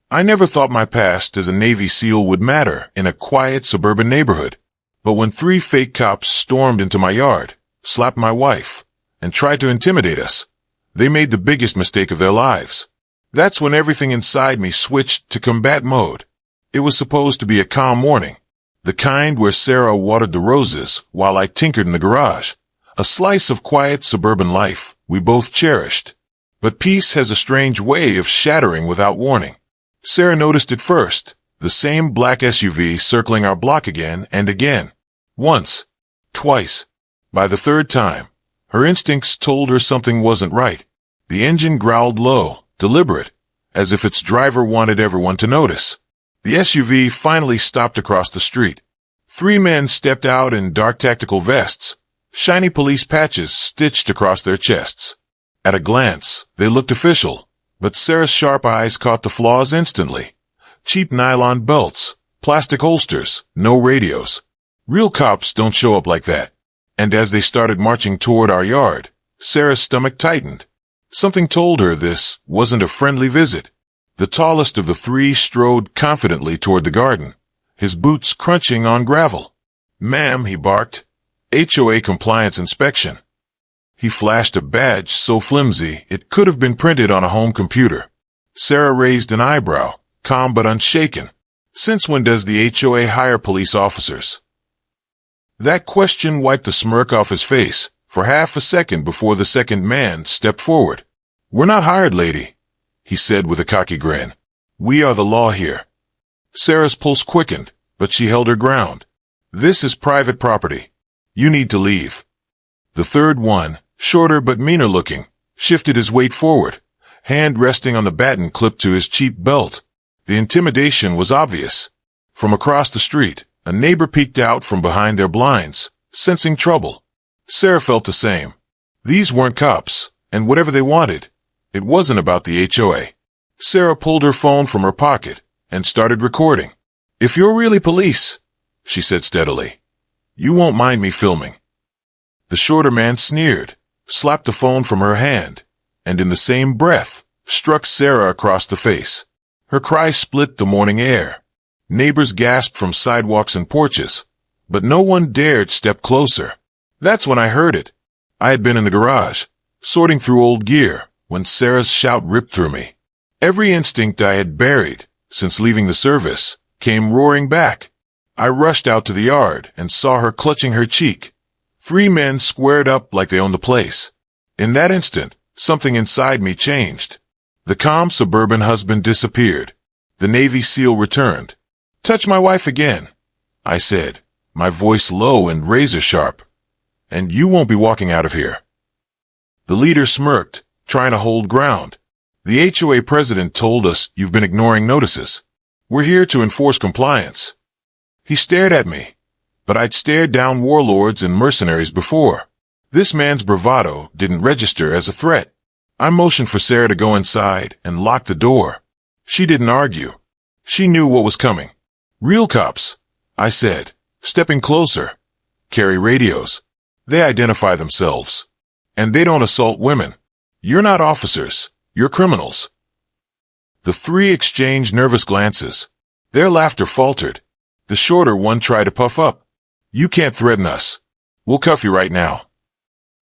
I never thought my past as a Navy SEAL would matter in a quiet suburban neighborhood. But when 3 fake cops stormed into my yard, slapped my wife, and tried to intimidate us, they made the biggest mistake of their lives. That's when everything inside me switched to combat mode. It was supposed to be a calm morning, the kind where Sarah watered the roses while I tinkered in the garage. A slice of quiet suburban life we both cherished. But peace has a strange way of shattering without warning. Sarah noticed it first, the same black SUV circling our block again and again. Once, twice. By the third time, her instincts told her something wasn't right. The engine growled low, deliberate, as if its driver wanted everyone to notice. The SUV finally stopped across the street. 3 men stepped out in dark tactical vests, shiny police patches stitched across their chests. At a glance, they looked official, but Sarah's sharp eyes caught the flaws instantly. Cheap nylon belts, plastic holsters, no radios. Real cops don't show up like that. And as they started marching toward our yard, Sarah's stomach tightened. Something told her this wasn't a friendly visit. The tallest of the 3 strode confidently toward the garden, his boots crunching on gravel. "Ma'am," he barked. "HOA compliance inspection." He flashed a badge so flimsy it could have been printed on a home computer. Sarah raised an eyebrow, calm but unshaken. "Since when does the HOA hire police officers?" That question wiped the smirk off his face for half a second before the second man stepped forward. "We're not hired, lady," he said with a cocky grin. "We are the law here." Sarah's pulse quickened, but she held her ground. "This is private property. You need to leave." The third one, shorter but meaner looking, shifted his weight forward, hand resting on the baton clipped to his cheap belt. The intimidation was obvious. From across the street, a neighbor peeked out from behind their blinds, sensing trouble. Sarah felt the same. These weren't cops, and whatever they wanted, it wasn't about the HOA. Sarah pulled her phone from her pocket and started recording. "If you're really police," she said steadily, "you won't mind me filming." The shorter man sneered, slapped the phone from her hand, and in the same breath, struck Sarah across the face. Her cry split the morning air. Neighbors gasped from sidewalks and porches, but no one dared step closer. That's when I heard it. I had been in the garage, sorting through old gear, when Sarah's shout ripped through me. Every instinct I had buried, since leaving the service, came roaring back. I rushed out to the yard and saw her clutching her cheek. 3 men squared up like they owned the place. In that instant, something inside me changed. The calm suburban husband disappeared. The Navy SEAL returned. "Touch my wife again," I said, my voice low and razor sharp, "and you won't be walking out of here." The leader smirked, trying to hold ground. "The HOA president told us you've been ignoring notices. We're here to enforce compliance." He stared at me, but I'd stared down warlords and mercenaries before. This man's bravado didn't register as a threat. I motioned for Sarah to go inside and lock the door. She didn't argue. She knew what was coming. "Real cops," I said, stepping closer, "carry radios. They identify themselves. And they don't assault women. You're not officers. You're criminals." The 3 exchanged nervous glances. Their laughter faltered. The shorter one tried to puff up. "You can't threaten us. We'll cuff you right now."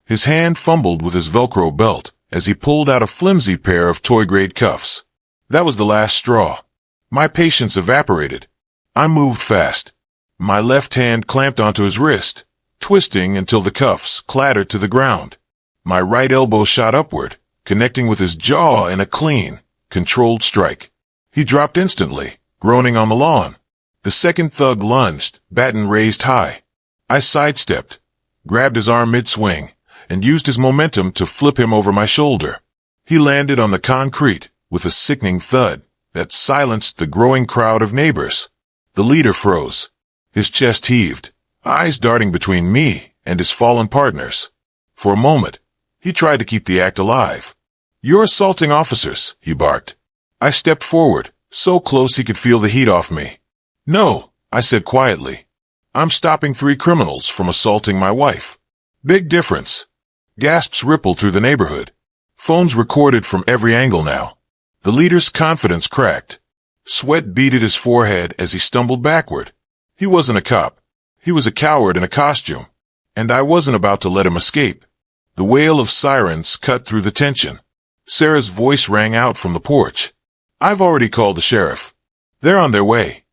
His hand fumbled with his Velcro belt as he pulled out a flimsy pair of toy-grade cuffs. That was the last straw. My patience evaporated. I moved fast. My left hand clamped onto his wrist, twisting until the cuffs clattered to the ground. My right elbow shot upward, connecting with his jaw in a clean, controlled strike. He dropped instantly, groaning on the lawn. The second thug lunged, baton raised high. I sidestepped, grabbed his arm mid-swing, and used his momentum to flip him over my shoulder. He landed on the concrete with a sickening thud that silenced the growing crowd of neighbors. The leader froze. His chest heaved, eyes darting between me and his fallen partners. For a moment, he tried to keep the act alive. "You're assaulting officers," he barked. I stepped forward, so close he could feel the heat off me. "No," I said quietly. "I'm stopping 3 criminals from assaulting my wife." "Big difference." Gasps rippled through the neighborhood. Phones recorded from every angle now. The leader's confidence cracked. Sweat beaded his forehead as he stumbled backward. He wasn't a cop. He was a coward in a costume. And I wasn't about to let him escape. The wail of sirens cut through the tension. Sarah's voice rang out from the porch. "I've already called the sheriff. They're on their way."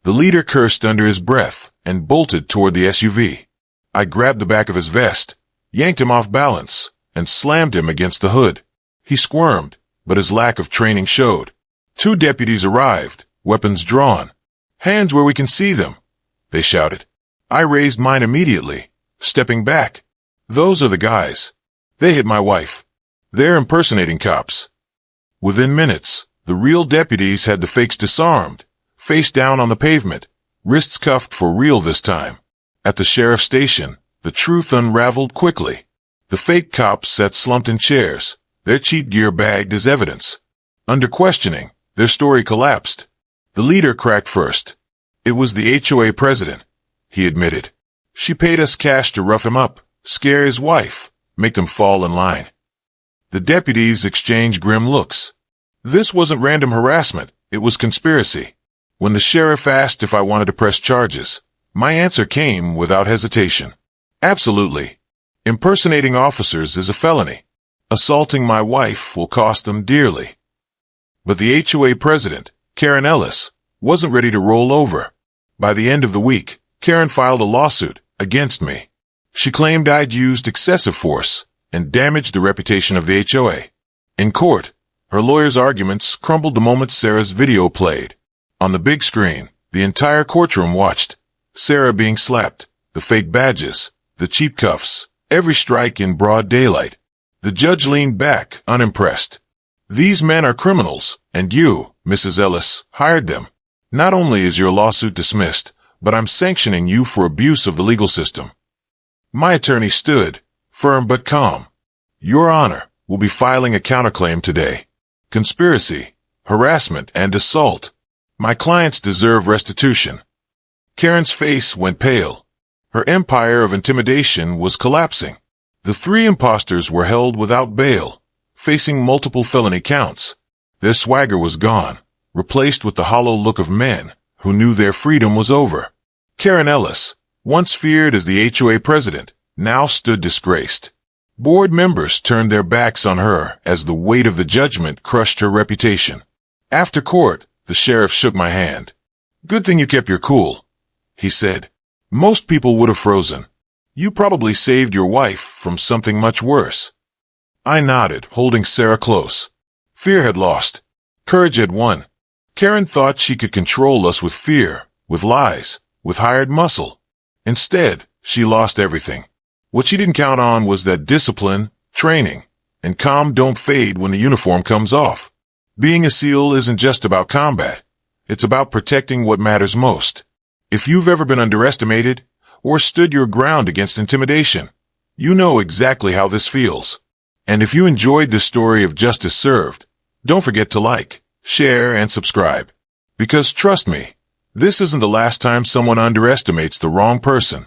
The leader cursed under his breath and bolted toward the SUV. I grabbed the back of his vest, yanked him off balance, and slammed him against the hood. He squirmed, but his lack of training showed. 2 deputies arrived, weapons drawn. "Hands where we can see them," they shouted. I raised mine immediately, stepping back. "Those are the guys. They hit my wife. They're impersonating cops." Within minutes, the real deputies had the fakes disarmed, face down on the pavement, wrists cuffed for real this time. At the sheriff's station, the truth unraveled quickly. The fake cops sat slumped in chairs, their cheap gear bagged as evidence. Under questioning, their story collapsed. The leader cracked first. "It was the HOA president," he admitted. "She paid us cash to rough him up, scare his wife, make them fall in line." The deputies exchanged grim looks. This wasn't random harassment, it was conspiracy. When the sheriff asked if I wanted to press charges, my answer came without hesitation. Absolutely. Impersonating officers is a felony. Assaulting my wife will cost them dearly. But the HOA president, Karen Ellis, wasn't ready to roll over. By the end of the week, Karen filed a lawsuit against me. She claimed I'd used excessive force and damaged the reputation of the HOA. In court, her lawyer's arguments crumbled the moment Sarah's video played. On the big screen, the entire courtroom watched. Sarah being slapped, the fake badges, the cheap cuffs, every strike in broad daylight. The judge leaned back, unimpressed. "These men are criminals, and you, Mrs. Ellis, hired them. Not only is your lawsuit dismissed, but I'm sanctioning you for abuse of the legal system." My attorney stood, firm but calm. "Your Honor, will be filing a counterclaim today. Conspiracy, harassment, and assault. My clients deserve restitution." Karen's face went pale. Her empire of intimidation was collapsing. The 3 imposters were held without bail, facing multiple felony counts. Their swagger was gone, replaced with the hollow look of men who knew their freedom was over. Karen Ellis, once feared as the HOA president, now stood disgraced. Board members turned their backs on her as the weight of the judgment crushed her reputation. After court, the sheriff shook my hand. "Good thing you kept your cool," he said. "Most people would have frozen. You probably saved your wife from something much worse." I nodded, holding Sarah close. Fear had lost. Courage had won. Karen thought she could control us with fear, with lies, with hired muscle. Instead, she lost everything. What she didn't count on was that discipline, training, and calm don't fade when the uniform comes off. Being a SEAL isn't just about combat. It's about protecting what matters most. If you've ever been underestimated or stood your ground against intimidation, you know exactly how this feels. And if you enjoyed this story of justice served, don't forget to like, share, and subscribe. Because trust me, this isn't the last time someone underestimates the wrong person.